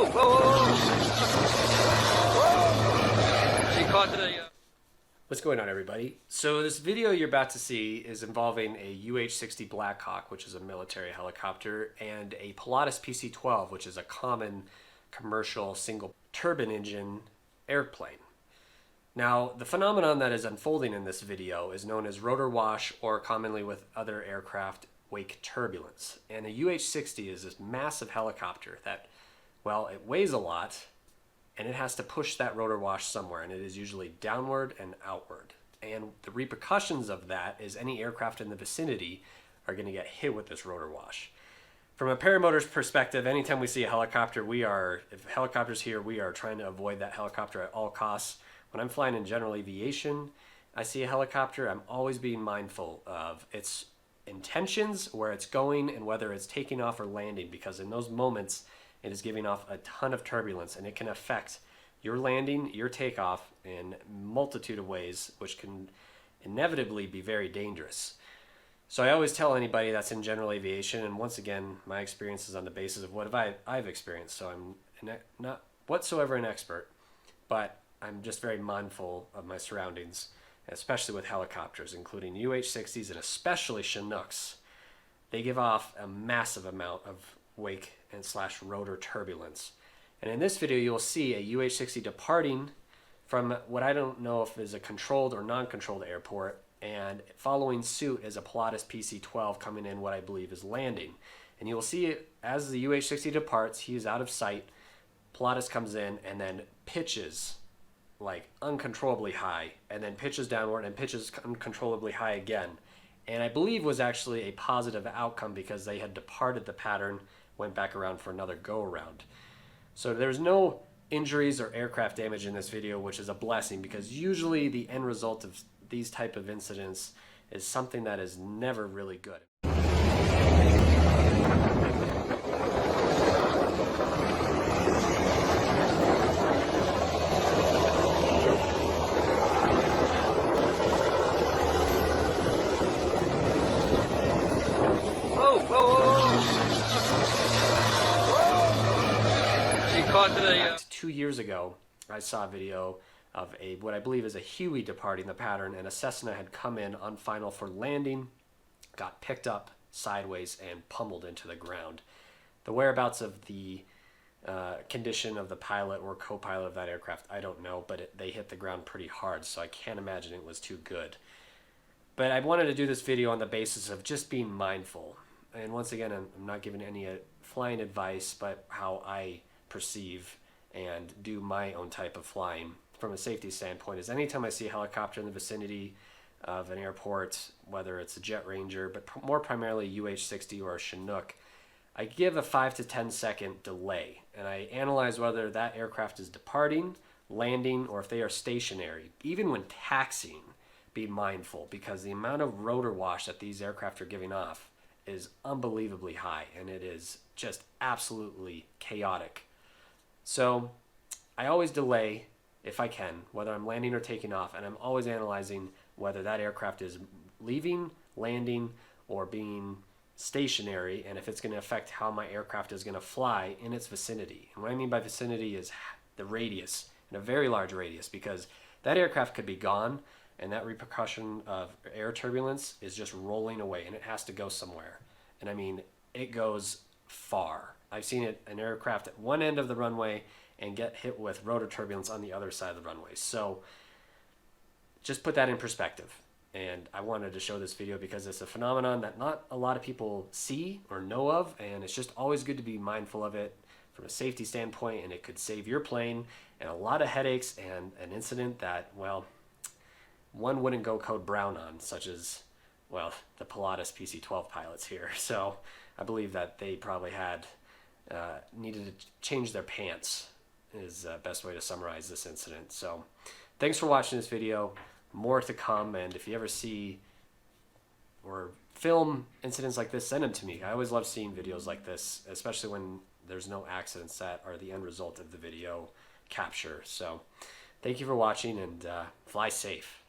Whoa, whoa, whoa. She caught the... What's going on, everybody? So this video you're about to see is involving a UH-60 Blackhawk, which is a military helicopter, and a Pilatus PC12, which is a common commercial single turbine engine airplane. Now, the phenomenon that is unfolding in this video is known as rotor wash, or commonly with other aircraft, wake turbulence. And a UH-60 is this massive helicopter that, well, it weighs a lot, and it has to push that rotor wash somewhere, and it is usually downward and outward. And the repercussions of that is any aircraft in the vicinity are going to get hit with this rotor wash. From a paramotor's perspective, anytime we see a helicopter, if a helicopter's here, we are trying to avoid that helicopter at all costs. When I'm flying in general aviation, I see a helicopter, I'm always being mindful of its intentions, where it's going, and whether it's taking off or landing, because in those moments, it is giving off a ton of turbulence, and it can affect your landing, your takeoff in a multitude of ways, which can inevitably be very dangerous. So I always tell anybody that's in general aviation, and once again, my experience is on the basis of what I've experienced, so I'm not whatsoever an expert, but I'm just very mindful of my surroundings, especially with helicopters, including UH-60s and especially Chinooks. They give off a massive amount of wake and / rotor turbulence. And in this video, you'll see a UH-60 departing from what I don't know if is a controlled or non-controlled airport, and following suit is a Pilatus PC12 coming in what I believe is landing. And you'll see it as the UH-60 departs, he's out of sight, Pilatus comes in and then pitches like uncontrollably high, and then pitches downward and pitches uncontrollably high again. And I believe was actually a positive outcome because they had departed the pattern, went back around for another go around. So there's no injuries or aircraft damage in this video, which is a blessing, because usually the end result of these type of incidents is something that is never really good. Whoa, whoa, whoa. She caught the... 2 years ago, I saw a video of what I believe is a Huey departing the pattern, and a Cessna had come in on final for landing, got picked up sideways and pummeled into the ground. The whereabouts of the condition of the pilot or co-pilot of that aircraft, I don't know, but they hit the ground pretty hard, so I can't imagine it was too good. But I wanted to do this video on the basis of just being mindful. And once again, I'm not giving any flying advice, but how I perceive and do my own type of flying from a safety standpoint is anytime I see a helicopter in the vicinity of an airport, whether it's a Jet Ranger, but more primarily UH-60 or a Chinook, I give a 5 to 10 second delay, and I analyze whether that aircraft is departing, landing, or if they are stationary. Even when taxiing, be mindful, because the amount of rotor wash that these aircraft are giving off is unbelievably high, and it is just absolutely chaotic. So I always delay if I can, whether I'm landing or taking off, and I'm always analyzing whether that aircraft is leaving, landing, or being stationary, and if it's going to affect how my aircraft is going to fly in its vicinity. And what I mean by vicinity is the radius, and a very large radius, because that aircraft could be gone, and that repercussion of air turbulence is just rolling away, and it has to go somewhere. And I mean, it goes far. I've seen an aircraft at one end of the runway and get hit with rotor turbulence on the other side of the runway. So just put that in perspective. And I wanted to show this video because it's a phenomenon that not a lot of people see or know of, and it's just always good to be mindful of it from a safety standpoint, and it could save your plane and a lot of headaches and an incident that, well, one wouldn't go code brown on, such as, well, the Pilatus PC12 pilots here. So I believe that they probably needed to change their pants is the best way to summarize this incident. So thanks for watching this video. More to come, and if you ever see or film incidents like this, send them to me. I always love seeing videos like this, especially when there's no accidents that are the end result of the video capture. So thank you for watching, and fly safe.